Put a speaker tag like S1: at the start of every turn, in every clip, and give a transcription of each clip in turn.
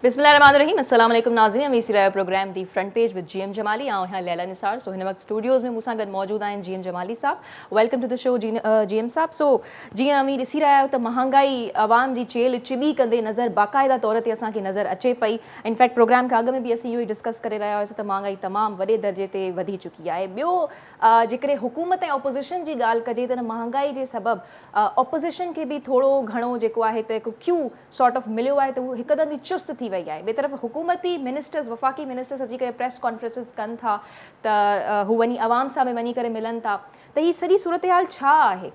S1: बिस्मिल्लाहिर्रहमानिर्रहीम अस्सलाम वालेकुम नाज़रीन वीसी रहियो programme the front page with GM Jamali ऐं हाँ लैला निसार। सो हिन वक्त स्टूडियोज़ में मूंसां गॾु मौजूद आहिनि GM Jamali sahib. Welcome to the show GM sahib. सो जीअं अमी ॾिसी रहिया आहियो त महांगाई आवाम जी चेल चिॿी कंदे नज़र बाक़ाइदा तौर ते असांखे नज़र अचे पई। इनफैक्ट प्रोग्राम खां अॻु में बि असीं इहो ई डिस्कस करे रहिया हुआसीं त महांगाई तमामु वॾे दर्जे ते वधी चुकी आहे। ॿियो जेकॾहिं हुकूमत ऐं ऑपोज़िशन जी ॻाल्हि कजे त महांगाई जे सबबि ऑपोज़िशन खे बि थोरो घणो जेको आहे त हिकु क्यू सॉर्ट ऑफ मिलियो आहे त उहो हिकदमि ई चुस्त थी वई आहे। ॿिए तरफ़ हुकूमती मिनिस्टर्स वफ़ाक़ी मिनिस्टर्स अची करे प्रेस कॉन्फ्रेंसिस कनि था त हू वञी आवाम सां बि वञी करे मिलनि था त हीअ सॼी सूरत हाल छा आहे?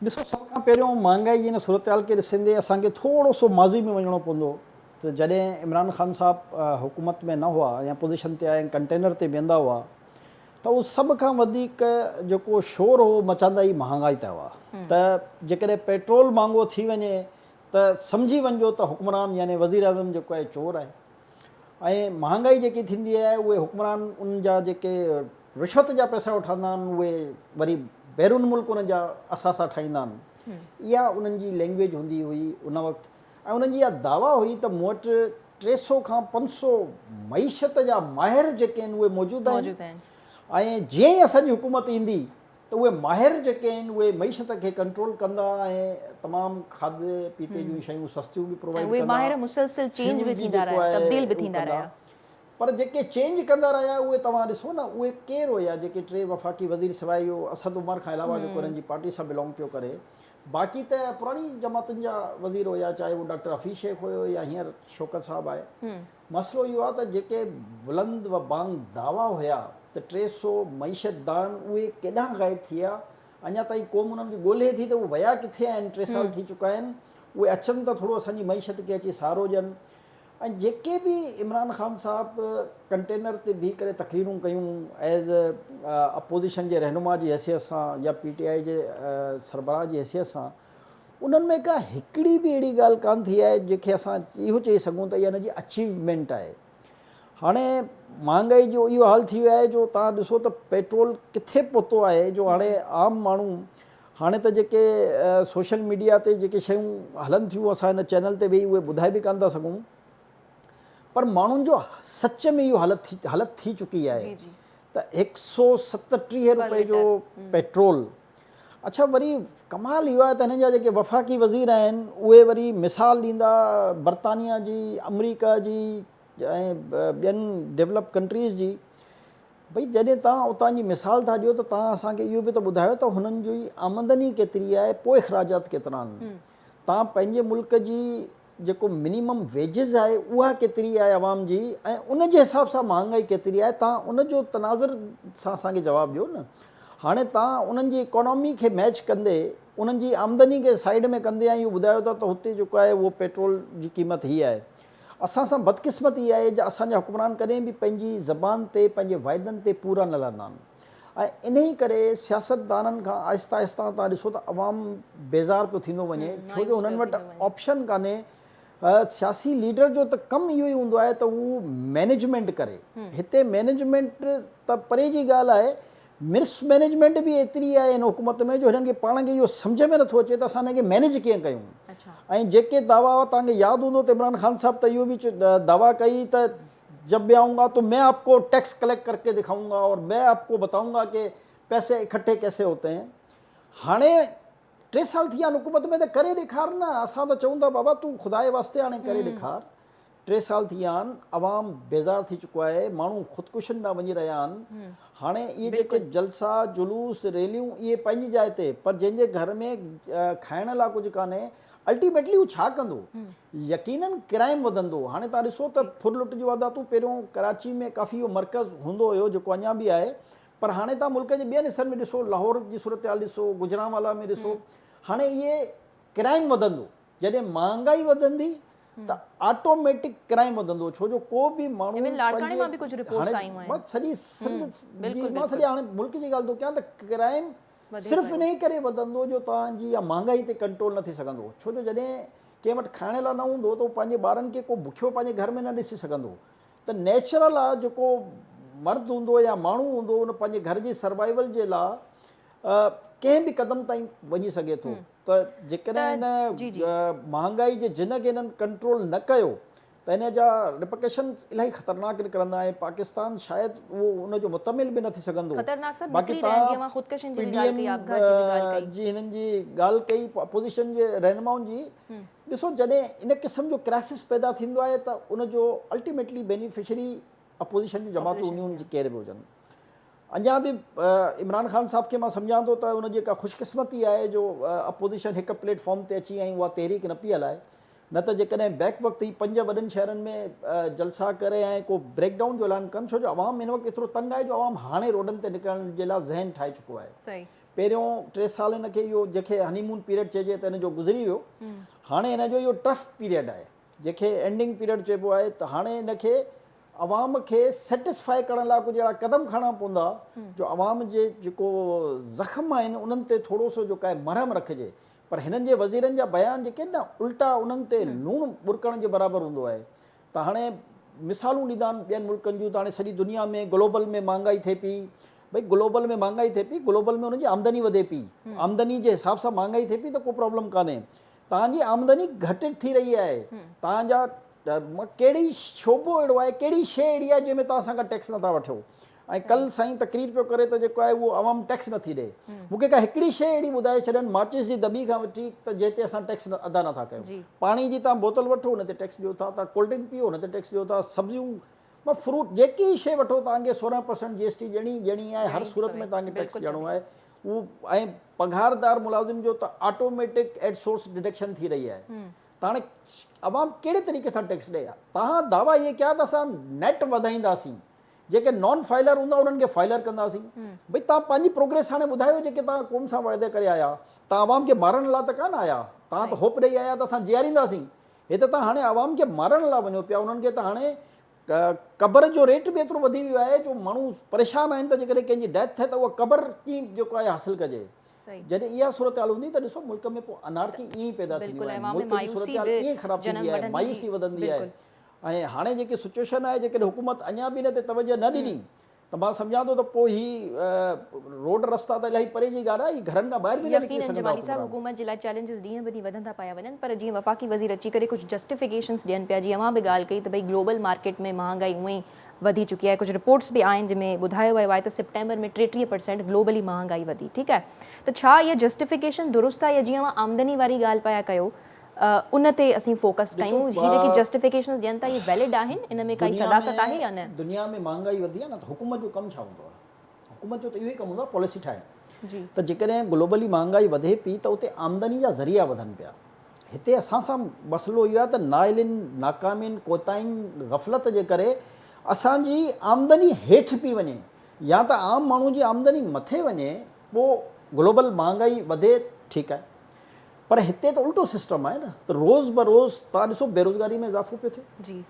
S2: ॾिसो, सभ खां पहिरियों महांगाई जी हिन सूरत हाल खे ॾिसंदे असांखे थोरो सो माज़ी में वञिणो पवंदो त जॾहिं इमरान ख़ान साहिबु हुकूमत में न हुआ या पोज़ीशन ते आया कंटेनर ते वेंदा हुआ त उहो सभ खां वधीक जेको शोर हो मचंदा ई महांगाई ते हुआ। त जेकॾहिं पेट्रोल महांगो थी वञे त सम्झी वञिजो त हुकमरान यानी वज़ीर आज़म जेको आहे चोर आहे। ऐं महांगाई जेकी थींदी आहे उहे हुकमरान उन जा जेके रिश्वत जा पैसा वठंदा आहिनि उहे वरी बैरून मुल्क उन जा असासा ठाहींदा आहिनि। इहा उन्हनि जी लैंग्वेज हूंदी हुई उन वक़्तु। ऐं उन्हनि जी इहा दावा हुई त मूं वटि 300 खां 500 मईशत जा माहिर जेके आहिनि उहे मौजूदु आहिनि। ऐं जीअं ई असांजी हुकूमत ईंदी त उहे माहिर जेके आहिनि उहे मईशत खे कंट्रोल कंदा ऐं तमामु खाधे पीते जूं शयूं सस्तियूं बि प्रोवाइड कंदा। पर जेके चेंज कंदा रहिया उहे तव्हां ॾिसो न उहे केरु हुया जेके 3 वफ़ाक़ी वज़ीर सवाइ इहो असद उमर खां अलावा जेको हुननि जी पार्टी सां बिलोंग पियो करे, बाक़ी त पुराणी जमातुनि जा वज़ीर हुया, चाहे उहो डॉक्टर हफ़ीज़ शेख हुयो या हींअर शौकत साहिबु आहे। मसइलो इहो आहे त जेके बुलंद व बांग दावा हुया त 300 मईशतदान उहे केॾांहुं ग़ाइब थी विया। अञा ताईं क़ौम उन्हनि खे ॻोल्हे थी त उहे विया किथे आहिनि। 3 साल थी चुका आहिनि। उहे अचनि त थोरो असांजी मईशत खे अची सहारो ॾियनि। ऐं जेके बि इमरान ख़ान साहिबु कंटेनर ते बीह करे तक़रीरूं कयूं एज़ अपोज़िशन जे रहनुमा जी हैसियत सां या PTI जे सरबराह जी हैसियत सां, उन्हनि में का हिकिड़ी बि अहिड़ी ॻाल्हि कान थी आहे जंहिंखे असां इहो चई सघूं त इहा हिन जी अचीवमेंट आहे। हाणे महांगाई जो इहो हाल थी वियो आहे जो तव्हां ॾिसो त पेट्रोल किथे पहुतो आहे जो हाणे आम माण्हू हाणे त जेके सोशल मीडिया ते जेके शयूं हलनि थियूं असां हिन चैनल ते वेही उहे ॿुधाए बि कान था सघूं, पर माण्हुनि जो सच में इहो हालत थी चुकी आहे त 137 रुपए जो पेट्रोल। अच्छा, वरी कमाल इहो आहे त हिननि जा जेके वफ़ाक़ी वज़ीर आहिनि उहे वरी मिसाल ॾींदा बर्तानिया जी, अमरीका जी ऐं ॿियनि डेवलप कंट्रीज़ जी। भई जॾहिं तव्हां उतां जी मिसाल था ॾियो त तव्हां असांखे इहो बि त ॿुधायो त हुननि जी आमदनी केतिरी आहे, पोइ ख़राजात केतिरा आहिनि। तव्हां पंहिंजे मुल्क जी जेको मिनिमम वेजिस आहे उहा केतिरी आहे आवाम जी, ऐं उन जे हिसाब सां महांगाई केतिरी आहे, तव्हां उन जो तनाज़ुर सां असांखे जवाबु ॾियो न। हाणे तव्हां उन्हनि जी इकोनॉमी खे मैच कंदे उन्हनि जी आमदनी खे साइड में कंदे ऐं इहो ॿुधायो था त हुते जेको आहे उहो पेट्रोल जी क़ीमत हीअ आहे। असां सां बदकिस्मत इहा आहे जो असांजा हुक्मरान कॾहिं बि पंहिंजी ज़बान ते पंहिंजे वाइदनि ते पूरा न लहंदा आहिनि। ऐं इन ई करे सियासतदाननि खां आहिस्ता आहिस्ता तव्हां ॾिसो त अवाम बेज़ार पियो थींदो वञे, छो जो हुननि वटि ऑप्शन कान्हे। सियासी लीडर जो त कमु इहो ई हूंदो आहे त उहो मैनेजमेंट करे। हिते मैनेजमेंट त परे जी ॻाल्हि आहे, मिसमैनेजमेंट बि एतिरी आहे हिन हुकूमत में जो हिननि खे पाण खे इहो सम्झ में नथो अचे त असां हिनखे मैनेज कीअं कयूं। ऐं जेके दावा तव्हांखे यादि हूंदो त इमरान ख़ान साहिबु त इहो बि दावा कई त जब भी आऊँगा तो मैं आपको टैक्स कलेक्ट करके दिखाऊंगा और मैं आपको बताऊंगा कि पैसे इकट्ठे कैसे होते हैं। हाणे 3 साल थी विया आहिनि हुकूमत में त करे ॾेखार न। असां त चऊं था बाबा तूं ख़ुदा जे वास्ते हाणे करे ॾेखार। 3 साल थी विया आहिनि, अवाम बेज़ार थी चुको आहे, माण्हू ख़ुदकुशियुनि ॾांहुं वञी रहिया आहिनि। हाणे इहे जेके जलसा जुलूस रैलियूं इहे पंहिंजी जाइ ते, पर जंहिंजे घर में खाइण लाइ कुझु कान्हे अल्टीमेटली हू छा कंदो? यकीनन क्राइम वधंदो। हाणे तव्हां ॾिसो त फुर लुट जी वारदातूं पहिरियों कराची में काफ़ी इहो मर्कज़ हूंदो हुयो जेको अञा बि आहे, पर हाणे तव्हां मुल्क जे ॿियनि हिसनि में ॾिसो, लाहौर जी सूरत हाल ॾिसो, गुजरांवाला में ॾिसो, हाणे इहे क्राइम वधंदो। जॾहिं महांगाई वधंदी त ऑटोमेटिक क्राइम वधंदो, छो जो को बि माण्हू सॼी हाणे मुल्क जी ॻाल्हि थो कयां त क्राइम सिर्फ़ु इन ई करे वधंदो जो तव्हांजी इहा महांगाई ते कंट्रोल न थी सघंदो। छो जो जॾहिं कंहिं वटि खाइण लाइ न हूंदो त उहो पंहिंजे ॿारनि खे को बुखियो पंहिंजे घर में न ॾिसी सघंदो। त नेचुरल आहे जेको मर्द हूंदो या माण्हू हूंदो उन पंहिंजे घर जी सर्वाइवल जे लाइ कंहिं बि क़दम ताईं वञी सघे थो। त जेकॾहिं हिन महांगाई जे जिन खे हिननि कंट्रोल न कयो त इन जा रिपरकशन्स इलाही ख़तरनाक निकिरंदा ऐं पाकिस्तान शायदि उहो उनजो मुतमिल बि न थी सघंदो।
S1: ख़तरनाक सर
S2: बाक़ी
S1: निकिरी रहिया आहिनि, जीअं मां ख़ुदकुशियुनि जी बि ॻाल्हि कई, आपघात जी बि ॻाल्हि कई।
S2: जी हिननि जी ॻाल्हि कई अपोज़िशन जे रहनुमाउनि जी। ॾिसो जॾहिं इन क़िस्म जो क्राइसिस पैदा थींदो आहे त उनजो अल्टीमेटली बेनिफिशरी अपोज़िशन जूं जमातूं हूंदियूं जी केर बि हुजनि। अञा बि इमरान ख़ान साहब खे मां सम्झां थो त उनजी का ख़ुशकिस्मती आहे जो अपोज़िशन हिकु प्लेटफॉर्म ते अची ऐं उहा तहरीक न पई हलाए, न त जेकॾहिं बैक वक़्तु ही 5 वॾनि शहरनि में जलसा करे ऐं को ब्रेकडाउन जो ऐलान कनि, छो जो अवाम हिन वक़्तु एतिरो तंग आहे जो अवाम हाणे रोडनि ते निकिरण जे लाइ ज़हन ठाहे चुको आहे।
S1: सही।
S2: पहिरियों 3 साल हिन खे इहो जंहिंखे हनीमून पीरियड चइजे त हिन जो गुज़री वियो। हाणे हिन जो इहो टफ पीरियड आहे जंहिंखे एंडिंग पीरियड चइबो आहे। त हाणे हिन खे अवाम खे सेटिस्फाई करण लाइ कुझु अहिड़ा क़दम खणणा पवंदा जो अवाम जे जेको ज़ख़्म आहिनि उन्हनि ते थोरो सो जेको आहे मरहम रखिजे। पर हिननि जे वज़ीरनि जा बयान जेके न उल्टा उन्हनि ते लूणु बुरकण जे बराबरि हूंदो आहे। त हाणे मिसालूं ॾींदा आहिनि ॿियनि मुल्कनि जूं, त हाणे सॼी दुनिया में ग्लोबल में महांगाई थिए पई। भई ग्लोबल में महांगाई थिए पई, ग्लोबल में हुनजी आमदनी वधे पई, आमदनी जे हिसाब सां महांगाई थिए पई त को प्रॉब्लम कान्हे। तव्हांजी आमदनी घटि थी रही आहे, तव्हांजा कहिड़ी शोबो अहिड़ो आहे, कहिड़ी शइ अहिड़ी आहे जंहिंमें तव्हां असांखां टैक्स नथा वठो। ऐं कल्ह साईं तकरीर पियो करे त जेको आहे उहो अवाम टैक्स नथी ॾे। मूंखे का हिकिड़ी शइ अहिड़ी ॿुधाए छॾनि माचिस जी दॿी खां वठी त जंहिं ते असां टैक्स अदा नथा कयूं। पाणी जी तव्हां बोतल वठो हुन ते टैक्स ॾियो था, तव्हां कोल्ड ड्रिंक पीओ हुन ते टैक्स ॾियो था, सब्जियूं मां फ्रूट जेकी शइ वठो तव्हांखे 16% GST ॾियणी आहे, हर सूरत में तव्हांखे टैक्स ॾियणो आहे उहो। ऐं पघारदार मुलाज़िम जो त ऑटोमेटिक एट सोर्स डिडक्शन थी रही आहे। त हाणे अवाम कहिड़े तरीक़े सां टैक्स ॾे? तव्हां दावा इहे कया त असां नेट वधाईंदासीं, जेके नॉन फाइलर हूंदा उन्हनि खे फाइलर कंदासीं। भई तव्हां पंहिंजी प्रोग्रेस हाणे ॿुधायो जेके तव्हां क़ौम सां वाइदे करे आया, तव्हां अवाम खे मारण लाइ त कान आया, तव्हां त होप ॾेई आया त असां जीआरींदासीं। हे त तव्हां हाणे अवाम खे मारण लाइ वञो पिया। उन्हनि खे त हाणे क़बर जो रेट बि एतिरो वधी वियो आहे जो माण्हू परेशान आहिनि त जेकॾहिं कंहिंजी डेथ थिए त उहा क़बर कीअं जेको आहे हासिलु कजे। जॾहिं इहा सूरत हाल हूंदी त ॾिसो मुल्क में पोइ अनारकी ईअं ई पैदा थींदी आहे, मुल्क जी सूरत हाल ईअं ख़राबु थींदी आहे, मायूसी वधंदी आहे। ऐं हाणे जेकी सिचुएशन आहे जेकॾहिं हुकूमत अञा बि हिन ते तवजह न ॾिनी त मां सम्झां थो त पोइ ही रोड रस्ता त इलाही परे जी ॻाल्हि आहे, घरनि खां ॿाहिरि बि न निकिरी सघंदा।
S1: जमाली साहब हुकूमत जे लाइ चैलेंजिस ॾींहं ॿ ॾींहं वधंदा पिया वञनि, पर जीअं वफ़ाक़ी वज़ीर अची करे कुझु जस्टिफिकेशन्स ॾियनि पिया। जीअं मां बि ॻाल्हि कई त भई ग्लोबल मार्केट में महांगाई उअं ई वधी चुकी आहे। कुझु रिपोर्ट्स बि आहिनि जंहिंमें ॿुधायो वियो आहे त सितंबर में 33% ग्लोबली महांगाई वधी। ठीकु आहे, त छा इहा जस्टिफिकेशन दुरुस्त आहे या जीअं मां आमदनी वारी ॻाल्हि पिया कयो उन ते असीं फोकस कयूं? हीअ जेकी जस्टिफिकेशन्स ॾियनि था इहे वैलिड आहिनि, इन में काई सदाकत आहे या न?
S2: दुनिया में महांगाई वधी आहे न त हुकूमत जो कमु छा हूंदो आहे? हुकूमत जो त इहो ई कमु हूंदो आहे पॉलिसी ठाहिणु। त जेकॾहिं ग्लोबली महांगाई वधे पई त उते आमदनी जा ज़रिया वधनि पिया। हिते असां सां मसइलो इहो आहे त नाइलिन, नाकामिन, कोताहियुनि, ग़फ़लत जे करे असांजी आमदनी हेठि पई वञे या त आम माण्हू जी आमदनी मथे वञे, पोइ ग्लोबल महांगाई वधे, ठीकु आहे। पर हिते त उल्टो सिस्टम आहे न, त रोज़ ब रोज़ तव्हां ॾिसो बेरोज़गारी में इज़ाफ़ो पियो थिए,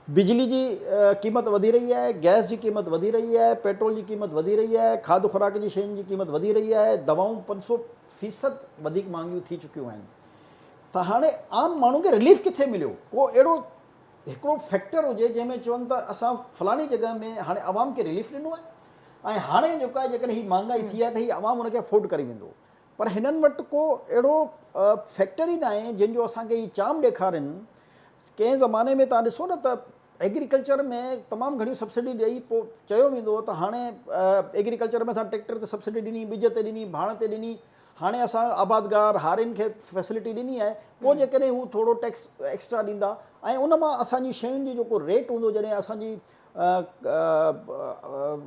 S2: बिजली जी क़ीमत वधी रही आहे, गैस जी क़ीमत वधी रही आहे, पेट्रोल जी क़ीमत वधी रही आहे, खाद खुराक जी शयुनि जी क़ीमत वधी रही आहे, दवाऊं 500% वधीक महांगियूं थी चुकियूं आहिनि। त हाणे आम माण्हू खे रिलीफ किथे मिलियो? को अहिड़ो हिकिड़ो फैक्टर हुजे जंहिंमें चवनि त असां फलाणी जॻह में हाणे आवाम खे रिलीफ ॾिनो आहे ऐं हाणे जेको आहे जेकॾहिं हीअ महांगाई थी आहे त हीअ आवाम हुनखे अफोर्ड करे वेंदो। पर हिननि वटि को अहिड़ो फैक्टर ई न आहे जंहिंजो असांखे हीअ चाम ॾेखारनि। कंहिं ज़माने में तव्हां ॾिसो न त एग्रीकल्चर में तमामु घणियूं सब्सिडी ॾेई पोइ चयो वेंदो त हाणे एग्रीकल्चर में असां ट्रैक्टर ते सब्सिडी ॾिनी, ॿिज ते ॾिनी, भाण ते ॾिनी, हाणे असां आबादगार हारियुनि खे फैसिलिटी ॾिनी आहे। पोइ जेकॾहिं हू थोरो टैक्स एक्स्ट्रा ॾींदा ऐं उन मां असांजी शयुनि जी जेको रेट हूंदो, जॾहिं असांजी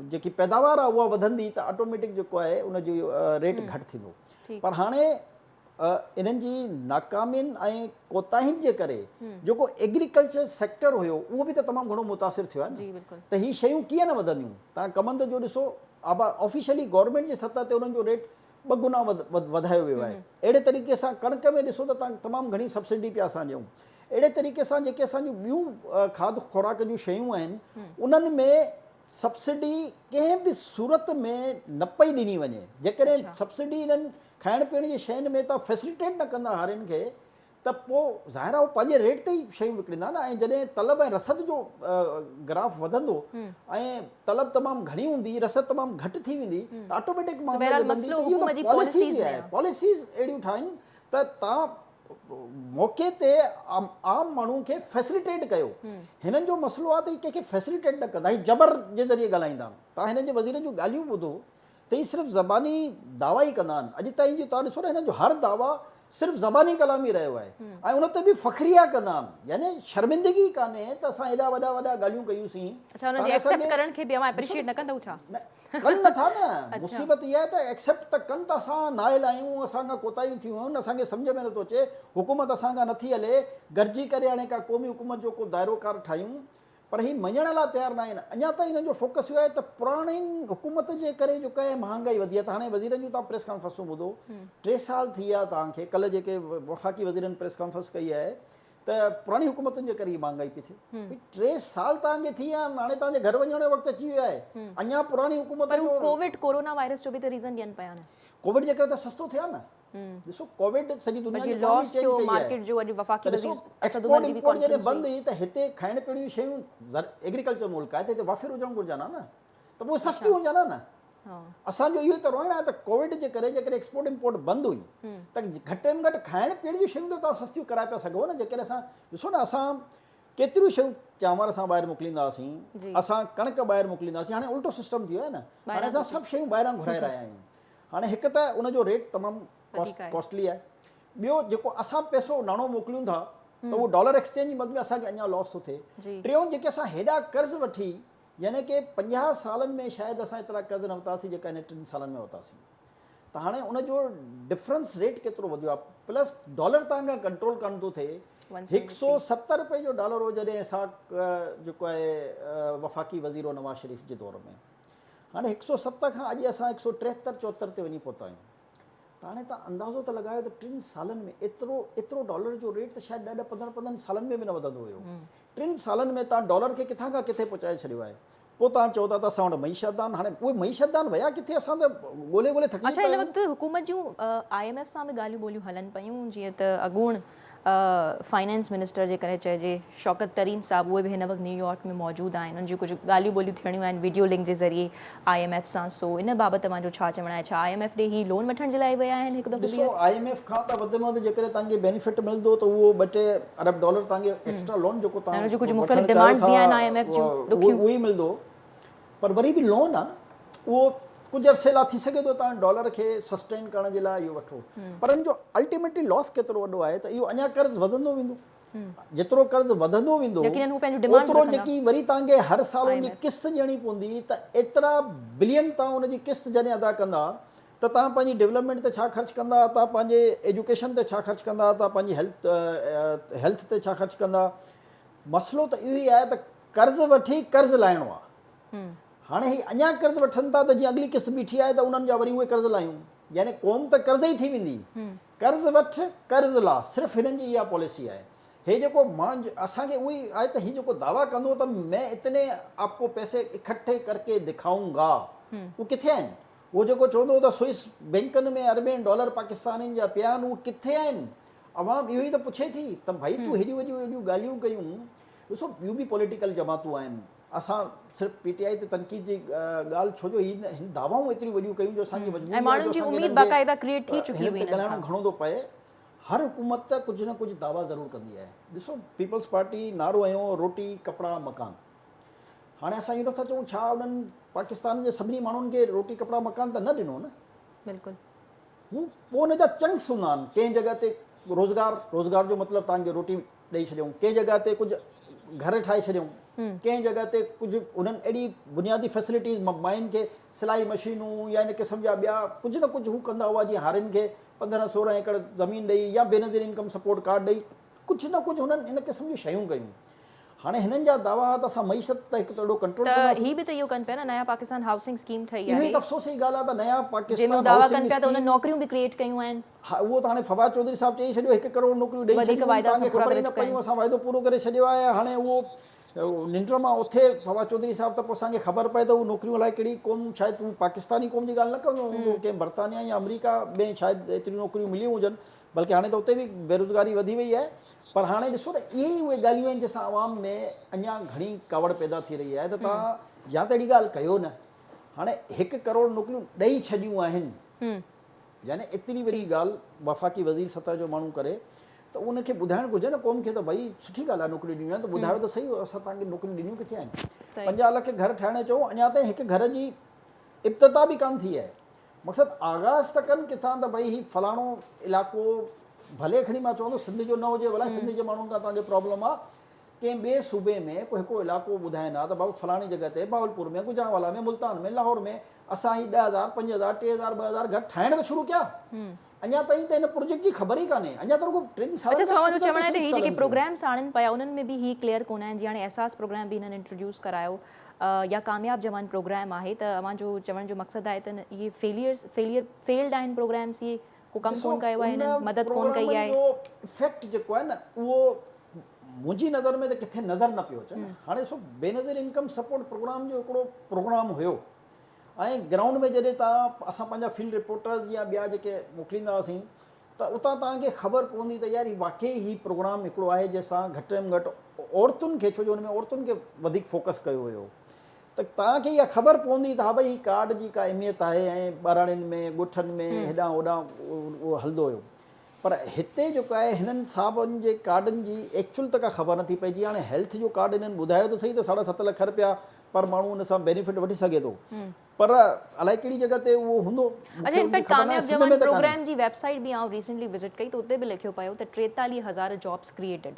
S2: जेकी पैदावार आहे उहा वधंदी त ऑटोमेटिक जेको आहे उनजी रेट घटि थींदो। पर हाणे इन्हनि जी नाकामियुनि ऐं कोताहियुनि जे करे जेको एग्रीकल्चर सेक्टर हुयो उहो बि त तमामु घणो मुतासिर थियो आहे न। त हीअ शयूं कीअं न वधंदियूं? तव्हां कमंद जो ॾिसो, ऑफिशियली गवर्नमेंट जे सतह ते उन्हनि जो रेट 2 गुना वधायो वियो आहे। अहिड़े तरीक़े सां कणिक में ॾिसो त तव्हां तमामु घणी सब्सिडी पिया असां ॾियूं। अहिड़े तरीक़े सां जेके असांजूं ॿियूं खाद खुराक जूं शयूं आहिनि उन्हनि में सब्सिडी कंहिं बि सूरत में न पई ॾिनी वञे। जेकॾहिं सब्सिडी इन्हनि खाइण पीअण जी शयुनि में तव्हां फैसिलिटेट न कंदा हारियुनि खे त पोइ ज़ाहिर आहे उहो पंहिंजे रेट ते ई शयूं विकिणींदा न। ऐं जॾहिं तलब ऐं रसद जो ग्राफ वधंदो ऐं तलब तमामु घणी हूंदी, रसद तमामु घटि थी वेंदी त ऑटोमेटिक पॉलिसीज़ अहिड़ियूं ठाहिनि त तव्हां मौक़े ते आम माण्हुनि खे फैसिलिटेट कयो। हिननि जो मसइलो आहे त हीअ कंहिंखे फैसिलिटेट न कंदा, हीअ जबर जे ज़रिए ॻाल्हाईंदा आहिनि। तव्हां हिननि जे वज़ीरनि जूं ॻाल्हियूं ॿुधो त हीअ सिर्फ़ु ज़बानी दावा ई कंदा आहिनि। अॼु ताईं जी तव्हां ॾिसो न, हिननि जो हर दावा सिर्फ़ु ज़बानी कलाम ई रहियो आहे ऐं उन ते बि फ़ख्रिया कंदा आहिनि। यानी शर्मिंदगी कान्हे त असां हेॾा वॾा ॻाल्हियूं कयूंसीं।
S1: अच्छा, उन्हनि जे एक्सेप्ट करण खे बि अवां एप्रिशिएट न कंदव छा?
S2: कनि नथा न। मुसीबत इहा आहे त एक्सेप्ट त कनि त असां नाइल आहियूं, असांखां कोताहियूं थियूं आहिनि, असांखे सम्झ में नथो अचे, हुकूमत असांखां नथी हले, गॾिजी करे हाणे का क़ौमी हुकूमत जो को दाइरोकार ठाहियूं, पर ही मञण लाइ तयारु न आहिनि। अञा ताईं हिननि जो फोकस इहो आहे त पुराणी हुकूमत जे करे जेका आहे महांगाई वधी आहे। त हाणे वज़ीरनि जूं तव्हां प्रेस कॉन्फ्रेंसूं ॿुधो, 3 साल थी विया तव्हांखे, कल्ह जेके वफ़ाक़ी वज़ीरनि प्रेस कॉन्फ्रेंस कई आहे त पुराणी हुकूमतुनि जे करे ही महांगाई पई थिए। 3 साल तव्हांखे थी विया आहिनि, हाणे तव्हांजे घर वञण जो वक़्तु अची वियो आहे, अञा पुराणी हुकूमत
S1: पर कोविड कोरोना वायरस जो बि त रीज़न ॾियनि पिया न।
S2: कोविड जे करे त सस्तो थिया न। ॾिसो कोविड सॼी दुनिया
S1: जी लॉस जो मार्केट जो अॼु वफ़ाक़ी वज़ीर असद उमर जी बि कॉन्फ्रेंस
S2: बंदि हुई त हिते खाइण पीअण जूं शयूं, एग्रीकल्चर मुल्क आहे त हिते वाफिर हुजणु घुरिजनि न, त उहे सस्तियूं हुजनि न। असांजो इहो त रोइणु आहे त कोविड जे करे जेकॾहिं एक्सपोर्ट इम्पोर्ट बंदि हुई त घटि में घटि खाइण पीअण जूं शयूं त तव्हां सस्तियूं कराए पिया सघो न। जेकॾहिं असां ॾिसो न, असां केतिरियूं शयूं चांवर असां ॿाहिरि मोकिलींदा हुआसीं, असां कणिक ॿाहिरि मोकिलींदा हुआसीं, हाणे उल्टो सिस्टम थी वियो आहे न। हाणे असां सभु शयूं ॿाहिरां घुराए रहिया आहियूं। हाणे हिकु त उनजो रेट तमामु कॉस्टली आहे, ॿियो जेको असां पैसो नाणो मोकिलियूं था त उहो डॉलर एक्सचेंज जी मद में असांखे अञा लॉस थो थिए। टियों, जेके असां हेॾा कर्ज़ वठी, यानी कि 50 सालनि में शायदि असां एतिरा कर्ज़ न वरितासीं जेका हिन 3 सालनि में वरितासीं। त हाणे उनजो डिफरेंस रेट केतिरो वधियो आहे, प्लस डॉलर तव्हांखां कंट्रोल कान थो थिए। 170 रुपए जो डॉलर हो जॾहिं इसाक जेको आहे वफ़ाक़ी वज़ीर नवाज़ शरीफ़ जे दौर में, हाणे 170 खां अॼु असां 173-174 ते वञी पहुता आहियूं। त हाणे तव्हां अंदाज़ो त लॻायो त 3 सालनि में एतिरो डॉलर जो रेट त शायदि ॾाढा 15 सालनि में बि न वधंदो हुयो। 3 सालनि में तव्हां डॉलर खे किथां खां किथे पहुचाए छॾियो आहे। पोइ तव्हां चओ था त असां वटि मईशतदान, हाणे उहे मईशतदान विया किथे, असां त ॻोल्हे थकी पिया।
S1: अच्छा, हिन वक़्तु हुकूमत जूं IMF सां बि ॻाल्हियूं ॿोलियूं हलनि पियूं, जीअं त अॻूण फाइनेंस मिनिस्टर जे करे चइजे शौकत तरीन साहब, उहे बि हिन वक़्तु न्यूयॉर्क में मौजूदु आहिनि। उन्हनि जूं कुझु ॻाल्हियूं ॿोलियूं थियणियूं आहिनि वीडियो लिंक जे ज़रिए IMF सां। सो इन बाबति तव्हांजो छा चवणु आहे? छा IMF ॾे ही लोन वठण जे लाइ विया आहिनि हिकु दफ़ो?
S2: ॾिसो, IMF खां त वधि में वधि जेकॾहिं तव्हांखे बेनिफिट मिलंदो त उहो 2 अरब डॉलर तव्हांखे एक्स्ट्रा लोन जेको तव्हां
S1: कुझु मुख़्तलिफ़ डिमांड्स बि आहिनि IMF जूं,
S2: उहो ई मिलंदो। पर वरी बि लोन आहे न, उहो कुझु अरसे लाइ थी सघे थो तव्हां डॉलर खे सस्टेन करण जे लाइ इहो वठो, पर इन जो अल्टीमेटली लॉस केतिरो वॾो आहे त इहो अञा कर्ज़ वधंदो वेंदो। जेतिरो कर्ज़ वधंदो वेंदो ओतिरो जेकी वरी तव्हांखे हर साल उनजी किस्त ॾियणी पवंदी, त एतिरा बिलियन तव्हां उनजी किस्त जॾहिं अदा कंदा त तव्हां पंहिंजी डेवलपमेंट ते छा ख़र्चु कंदा, तव्हां पंहिंजे एजुकेशन ते छा ख़र्चु कंदा, तव्हां पंहिंजी हेल्थ ते छा ख़र्चु कंदा। मसइलो त इहो ई आहे त कर्ज़ वठी कर्ज़ लाहिणो आहे। हाणे ही अञा कर्ज़ वठनि था त जीअं अॻिली किस्त बीठी आहे त उन्हनि जा वरी उहे कर्ज़ लाहियूं, यानी क़ौम त कर्ज़ ई थी वेंदी। कर्ज़ वठ कर्ज़ ला, सिर्फ़ु हिननि जी इहा पॉलिसी आहे। हे जेको मां असांखे उहो ई आहे त हीउ जेको दावा कंदो त मैं इतने आपको पैसे इकट्ठे करके दिखाऊंगा, उहो किथे आहिनि? उहो जेको चवंदो त स्विस बैंकनि में अरबें डॉलर पाकिस्तानियुनि जा पिया आहिनि, उहे किथे आहिनि? अवाम इहो ई त पुछे थी त भाई तूं हेॾियूं ॻाल्हियूं कयूं। ॾिसो, ॿियूं बि पॉलिटिकल जमातूं आहिनि, असां सिर्फ़ु PTI ते तनक़ीद जी ॻाल्हि छो जो हिन दावाऊं एतिरियूं वॾियूं कयूं जो असांजी ॻाल्हाइणो घणो थो पए। हर हुकूमत त कुझु न कुझु दावा ज़रूरु कंदी आहे। ॾिसो, पीपल्स पार्टी नारो आयो रोटी कपिड़ा मकान। हाणे असां इहो नथा चऊं छा उन्हनि पाकिस्तान जे सभिनी माण्हुनि खे रोटी कपिड़ा मकान त न ॾिनो न? बिल्कुलु। हू पोइ हुन जा चंक्स हूंदा आहिनि। कंहिं जॻह ते रोज़गार जो मतिलबु तव्हांखे रोटी ॾेई छॾियूं, कंहिं जॻह ते कुझु घर ठाहे छॾियूं, कंहिं जॻह ते कुझु उन्हनि एॾी बुनियादी फैसिलिटीज़ मायुनि खे सिलाई मशीनूं या इन क़िस्म जा ॿिया कुझु न कुझु हू कंदा हुआ, जीअं हारियुनि खे 15-16 एकड़ ज़मीन ॾेई या बेनज़ीर इनकम सपोर्ट कार्ड ॾेई कुझु न कुझु हुननि इन क़िस्म जूं शयूं कयूं। हाणे हिननि जा दावा त असां मईशत त हिकु तड़ो कंट्रोल
S1: त ही बि त इहो कनि पिया न, नया पाकिस्तान हाउसिंग स्कीम ठही आहे।
S2: इहो अफ़सोस जी ॻाल्हि आहे त नया पाकिस्तान
S1: में दावा कनि पिया त उन नौकरियूं बि क्रिएट कयूं आहिनि।
S2: हा, उहो त हाणे फवाद चौधरी साहब चई छॾियो 1 करोड़ नौकरियूं ॾेई छॾियूं, तव्हांखे ख़बर ई न पयूं, असां वाइदो पूरो करे छॾियो आहे। हाणे उहो निंड मां उथे फवाद चौधरी साहब त पोइ असांखे ख़बर पए त उहो नौकरियूं अलाए कहिड़ी क़ौम, शायदि उहो पाकिस्तानी क़ौम जी ॻाल्हि न कंदो हूंदो, कंहिं बर्तानिया या अमेरिका में शायदि एतिरियूं नौकरियूं मिलियूं हुजनि, बल्कि हाणे त उते बि बेरोज़गारी वधी वई आहे। पर हाणे ॾिसो त इहे ई उहे ॻाल्हियूं आहिनि जंहिंसां आवाम में अञा घणी कावड़ पैदा थी रही आहे त तव्हां या त अहिड़ी ॻाल्हि कयो न। हाणे 1 करोड़ नौकरियूं ॾेई छॾियूं आहिनि, यानी एतिरी वॾी ॻाल्हि वफ़ाक़ी वज़ीर सतह जो माण्हू करे त उनखे ॿुधाइणु घुरिजे न क़ौम खे त भई सुठी ॻाल्हि आहे नौकिरी ॾिनियूं आहिनि त ॿुधायो त सही असां तव्हांखे नौकिरी ॾिनियूं किथे आहिनि। 50 लख घर ठाहिण चऊं, अञा ताईं हिकु घर जी इब्तिदा बि कान थी आहे। मक़सदु आगाज़ त कनि किथां त भई हीउ फलाणो इलाइक़ो भले खणी मां चवंदुसि सिंध जो न हुजे, भला सिंध जे माण्हुनि खां तव्हांजो प्रॉब्लम आहे, कंहिं ॿिए सूबे में को हिकिड़ो इलाइक़ो ॿुधाइनि हा त बाबा फलाणी जॻह ते बावलपुर में, गुजरांवाला में, मुल्तान में, लाहौर में असां ही 10,000 5,000 3,000 2,000 घर ठाहिण त शुरू कया, अञा ताईं त हिन प्रोजेक्ट जी ख़बर ई कान्हे, अञा त रुगो 3 साल।
S1: अच्छा, चवण जो चवण आहे त ही जेके प्रोग्राम्स आणनि पिया उन्हनि में बि ही क्लियर कोन आहिनि, जीअं हाणे एहसास प्रोग्राम बि हिननि इंट्रोड्यूस करायो या कामयाब जवान प्रोग्राम आहे, त अवां जो चवण जो मक़सदु आहे त इहे फेल्ड आहिनि प्रोग्राम्स, इहे को कमु कोन कयो आहे, हिननि मदद कोन कई आहे।
S2: इफेक्ट जेको आहे न उहो मुंहिंजी नज़र में त किथे नज़र न पियो अचे न। हाणे ॾिसो बेनज़ीर इनकम सपोर्ट प्रोग्राम जो हिकिड़ो प्रोग्राम हुयो ऐं ग्राउंड में जॾहिं असां पंहिंजा फील्ड रिपोर्टर्स या ॿिया जेके मोकिलींदा हुआसीं त उतां तव्हांखे ख़बर पवंदी त यार वाक़ई ही प्रोग्राम हिकिड़ो आहे जंहिंसां घटि में घटि औरतुनि खे, छो जो हुन में औरतुनि खे वधीक फोकस कयो हुयो, त तव्हांखे इहा ख़बर पवंदी त हा भई कार्ड जी का अहमियत आहे ऐं ॿाराणियुनि में ॻोठनि में हेॾां होॾां उहो हलंदो हुयो। पर हिते जेको आहे हिननि साहबनि जे कार्डनि जी एक्चुअल त का ख़बर नथी पइजी। हाणे हेल्थ जो कार्ड हिननि ॿुधायो त सही त 7.5 लख रुपया पर माण्हू हुन सां बेनिफिट वठी सघे थो, पर अलाए कहिड़ी जॻह ते उहो हूंदो।
S1: अच्छा, इनफैक्ट कामयाब जवान प्रोग्राम जी वेबसाइट बि आउं रिसेंटली विजिट कई त उते बि लिखियो पियो त 43,000 जॉब्स क्रिएटेड।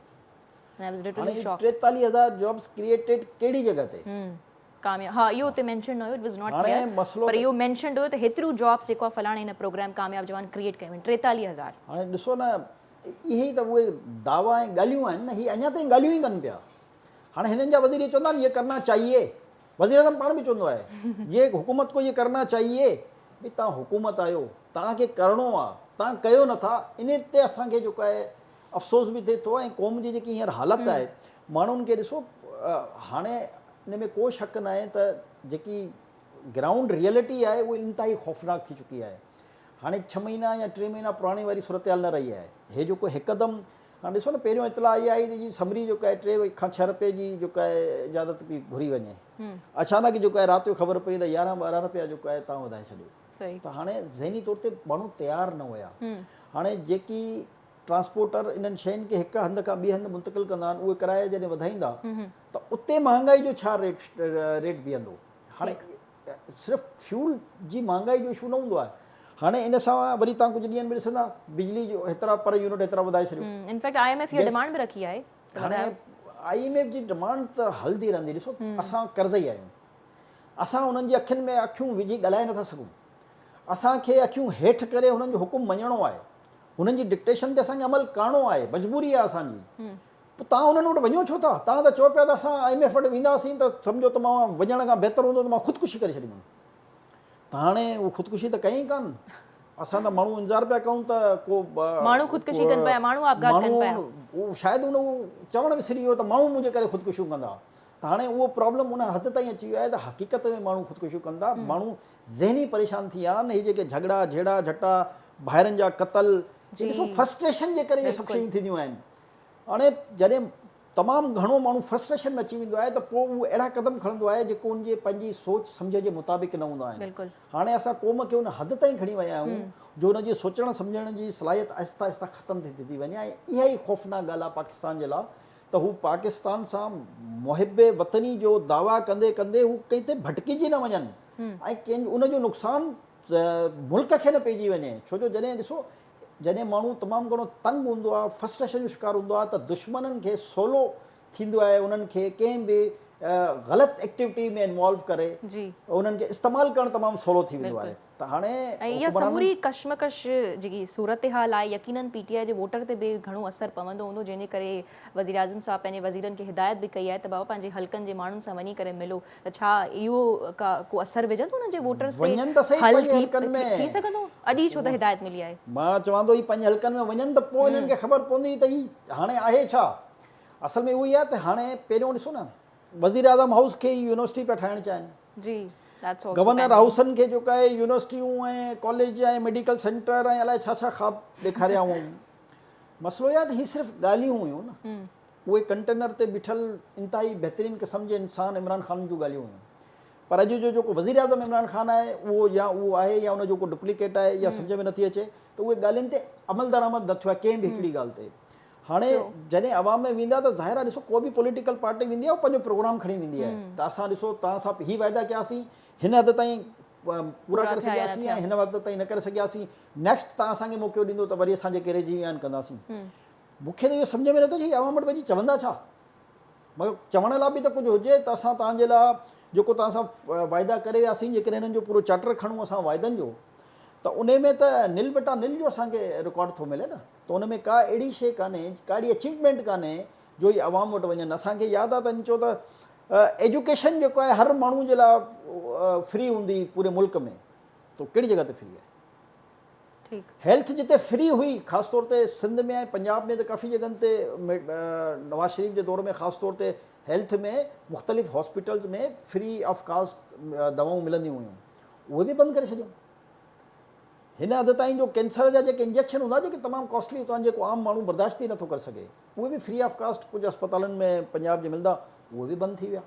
S2: 43,000 जॉब्स क्रिएटेड कहिड़ी जॻह ते?
S1: कामयाब, हाँ, इहो उते मेंशन न हुयो, इट वाज नॉट क्लियर, पर इहो मेंशन हुयो त हेतिरियूं जॉब्स जेको आहे फलाणे हिन प्रोग्राम कामयाब जवान क्रिएट कयूं आहिनि, 43,000।
S2: हाणे ॾिसो न, इहे ई त उहे दावा ऐं ॻाल्हियूं आहिनि न, हीअ अञा ताईं ॻाल्हियूं ई कनि पिया। हाणे हिननि जा वज़ीर चवंदा आहिनि ये करना चाहिए, वज़ीर आज़म पाण बि चवंदो आहे ये हुकूमत को ये करना चाहिए, भई तव्हां हुकूमत आहियो, तव्हांखे करिणो आहे, तव्हां कयो नथा, इन ते असांखे जेको आहे अफ़सोस बि थिए थो। ऐं क़ौम जी जेकी हींअर हालत आहे माण्हुनि खे ॾिसो, हाणे इन में को शक न आहे त जेकी ग्राउंड रियलिटी आहे उहा इंतिहाई ख़ौफ़नाक थी चुकी आहे। हाणे 6 महीना या 3 महीना पुराणी वारी सूरत हाल न रही आहे। हे जेको हिकदमि हाणे ॾिसो न, पहिरियों इतला इहा आई जी समरी जेको आहे 3 खां 6 रुपए जी जेको आहे इजाज़त बि घुरी वञे, अचानक जेको आहे राति जो ख़बर पई त 11-12 रुपया जेको आहे तव्हां वधाए छॾियो। त हाणे ज़हनी तौर ते माण्हू तयारु न हुया। हाणे जेकी ट्रांसपोर्टर इन्हनि शयुनि खे हिकु हंधि खां ॿिए हंधि मुंतक़िल कंदा आहिनि, उहे किराया जॾहिं वधाईंदा त उते महांगाई जो छा रेट बीहंदो? हाणे सिर्फ़ु फ्यूल जी महांगाई जो इशू न हूंदो आहे। हाणे इन सां वरी तव्हां कुझु ॾींहंनि में ॾिसंदा बिजली जो हेतिरा पर यूनिट हेतिरा वधाए छॾियो।
S1: इनफैक्ट IMF इहा डिमांड बि रखी आहे।
S2: हाणे IMF जी डिमांड त हलंदी रहंदी। ॾिसो, असां कर्ज़ ई आहियूं, असां उन्हनि जी अखियुनि में अखियूं विझी ॻाल्हाए नथा सघूं, असांखे अखियूं हेठि करे हुननि जो हुकुम मञिणो आहे, हुननि जी डिक्टेशन ते असांखे अमल करिणो आहे, मजबूरी आहे असांजी। पोइ तव्हां उन्हनि वटि वञो छो था? तव्हां त चओ पिया त असां IMF वटि वेंदासीं त सम्झो त मां वञण खां बहितर हूंदो त मां ख़ुदकुशी करे छॾींदुमि। त हाणे उहो ख़ुदकुशी त कई कान, असां त माण्हू इंतज़ारु पिया कयूं त को
S1: माण्हू ख़ुदकुशी कनि पिया, माण्हू आपघात कनि पिया।
S2: उहो शायदि उन चवणु विसरी वियो त माण्हू मुंहिंजे करे ख़ुदकुशियूं कंदा। त हाणे उहो प्रॉब्लम उन हद ताईं अची वियो आहे त हक़ीक़त में माण्हू ख़ुदकुशियूं कंदा। माण्हू ज़हनी परेशान थी विया आहिनि। इहे जेके झगड़ा झेड़ा झटा, ॿाहिरनि जा क़तल, ॾिसो फ्रस्ट्रेशन जे करे इहे सभु शयूं थींदियूं आहिनि। हाणे जॾहिं तमामु घणो माण्हू फ्रस्ट्रेशन में अची वेंदो आहे त पोइ उहो अहिड़ा क़दम खणंदो आहे जेको उनजे पंहिंजी सोच सम्झ जे मुताबिक़ न हूंदा आहिनि। हाणे असां क़ौम खे उन हद ताईं खणी विया आहियूं जो उनजी सोचण सम्झण जी सलाहियत आहिस्ता आहिस्ता ख़तमु थी वञे। ऐं इहा ई ख़ौफ़नाक ॻाल्हि आहे पाकिस्तान जे लाइ त हू पाकिस्तान सां मुहिब वतनी जो दावा कंदे कंदे हू कंहिं ते भटकिजी न वञनि ऐं कंहिं उनजो नुक़सानु मुल्क खे न पइजी वञे। छो जो जॾहिं ॾिसो, जॾहिं माण्हू तमामु घणो तंग हूंदो आहे, फ्रस्ट्रेशन जो शिकार हूंदो आहे, त दुश्मननि खे सवलो थींदो आहे उन्हनि खे कंहिं बि ग़लति एक्टिविटी में इन्वॉल्व करे उन्हनि खे इस्तेमालु करणु तमामु सवलो थी वेंदो आहे। त हाणे
S1: इहा समूरी कशमकश जेकी सूरत हाल आहे, यकीनन PTI जे वोटर ते बि घणो असरु पवंदो हूंदो, जंहिंजे करे वज़ीर आज़म साहब पंहिंजे वज़ीरनि खे हिदायत बि कई आहे त बाबा पंहिंजे हल्कनि जे माण्हुनि सां वञी करे मिलो। त छा इहो को असरु विझंदो हुननि जे वोटर्स ते? हल थी सघंदो? अॼु छो त हिदायत मिली आहे?
S2: मां चवां थो ही पंहिंजे हल्कनि में वञनि त पोइ हिननि खे ख़बर पवंदी त ही हाणे आहे छा। असल में उहो ई आहे त हाणे पहिरियों ॾिसो न, वज़ीर आज़म हाउस खे यूनिवर्सिटी पिया ठाहिणु चाहिनि, गवर्नर हाउसनि खे जेका आहे यूनिवर्सिटियूं ऐं कॉलेज ऐं मेडिकल सेंटर ऐं अलाए छा छा ख़्वाब ॾेखारिया हुयूं। मसइलो इहो आहे त हीअ सिर्फ़ु ॻाल्हियूं हुयूं न, उहे कंटेनर ते बीठल इंतिहाई बहितरीनु क़िस्म जे इंसान इमरान ख़ान जूं ॻाल्हियूं हुयूं। पर अॼु जो जेको वज़ीर आज़म इमरान ख़ान आहे उहो या उहो आहे या उनजो को डुप्लीकेट आहे या सम्झ में नथी अचे, त उहे ॻाल्हियुनि ते अमल दरामद न थियो आहे कंहिं बि हिकिड़ी ॻाल्हि ते। हाणे जॾहिं अवाम में वेंदा त ज़ाहिर आहे ॾिसो को बि पॉलिटिकल पार्टी वेंदी आहे पंहिंजो प्रोग्राम खणी वेंदी आहे त असां ॾिसो तव्हां सां ही वाइदा कयासीं हिन हद ताईं पूरा करे सघियासीं ऐं हिन हद ताईं न करे सघियासीं नेक्स्ट तव्हां असांखे मौक़ो ॾींदो त वरी असां जेके रहिजी विया आहिनि कंदासीं मूंखे त इहो सम्झ में नथो अचे अवाम वटि वञी चवंदा छा मगर चवण लाइ बि त कुझु हुजे त असां तव्हांजे लाइ जेको तव्हां सां वाइदा करे वियासीं जेकॾहिं हिननि जो पूरो चार्टर खणूं असां वाइदनि जो त उन में त निल बेटा निल जो असांखे रिकॉर्ड थो मिले न त उन में का अहिड़ी शइ कान्हे का अहिड़ी अचीवमेंट कान्हे जो ई अवाम वटि वञनि असांखे यादि आहे त चओ त एजुकेशन जेको आहे हर माण्हू जे लाइ फ्री हूंदी पूरे मुल्क में त कहिड़ी जॻह ते फ्री आहे हेल्थ जिते फ्री हुई ख़ासि तौर ते सिंध में ऐं पंजाब में त काफ़ी जॻहनि ते नवाज़ शरीफ़ जे दौर में ख़ासि तौर ते हेल्थ में मुख़्तलिफ़ हॉस्पिटल्स में फ्री ऑफ कास्ट दवाऊं मिलंदियूं हुयूं उहे बि बंदि करे छॾियूं हिन हद ताईं जो कैंसर जा जेके इंजेक्शन हूंदा जेके तमामु कॉस्टली हुतां जेको आम माण्हू बर्दाश्त ई नथो करे सघे उहे बि फ्री ऑफ कास्ट कुझु अस्पतालनि में पंजाब जे मिलंदा उहे बि बंदि थी विया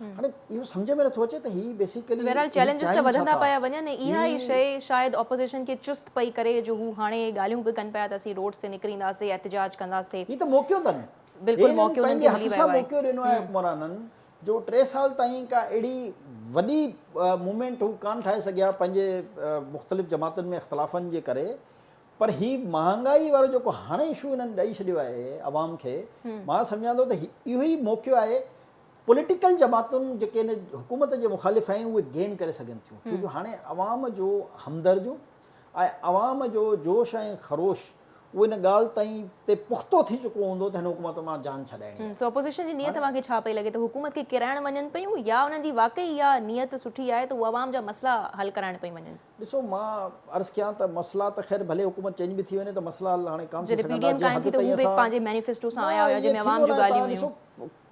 S2: हाणे इहो सम्झ में नथो अचे त ही बेसिकली
S1: बहरहाल चैलेंजेस त वधंदा पिया वञनि इहा ई शइ शायदि ऑपोजिशन खे चुस्त पई करे जो हू हाणे ॻाल्हियूं बि कनि पिया त असीं रोड्स ते निकिरींदासीं एहतिजाज कंदासीं
S2: ही त मौक़ियो अथनि
S1: बिल्कुलु मौक़ियो
S2: पंहिंजे हथ सां मौक़ियो ॾिनो आहे हुकुमराननि जो 3 साल ताईं का अहिड़ी वॾी मूवमेंट हू कान ठाहे सघिया पंहिंजे मुख़्तलिफ़ जमातुनि में इख़्तिलाफ़नि जे करे पर ही महांगाई वारो जेको हाणे इशू हिननि ॾेई छॾियो आहे अवाम खे मां सम्झां थो त इहो ई मौक़ियो आहे पॉलिटिकल जमातुनि जेके हिन हुकूमत जे मुख़ालिफ़ आहिनि उहे गेन करे सघनि थियूं छो जो हाणे अवाम जो हमदर्दियूं ऐं अवाम जो जोश ऐं ख़रोश उहो इन ॻाल्हि ताईं ते पुख़्तो थी चुको हूंदो त हिन हुकूमत मां जान छॾाइणी
S1: सो ऑपोजिशन जी नियत तव्हांखे छा पई लॻे त हुकूमत खे किराइण वञनि पियूं या उन्हनि जी वाकई इहा नियत सुठी आहे त उहा अवाम जा मसला हल कराइण पई वञनि
S2: ॾिसो मां अर्ज़ु कयां त मसला त ख़ैर भले हुकूमत चेंज बि थी वञे त मसला हाणे कान थी सघंदा
S1: पीडीएम कान थी त उहे पंहिंजे मैनिफेस्टो सां आया हुया जंहिंमें अवाम जूं ॻाल्हियूं हुयूं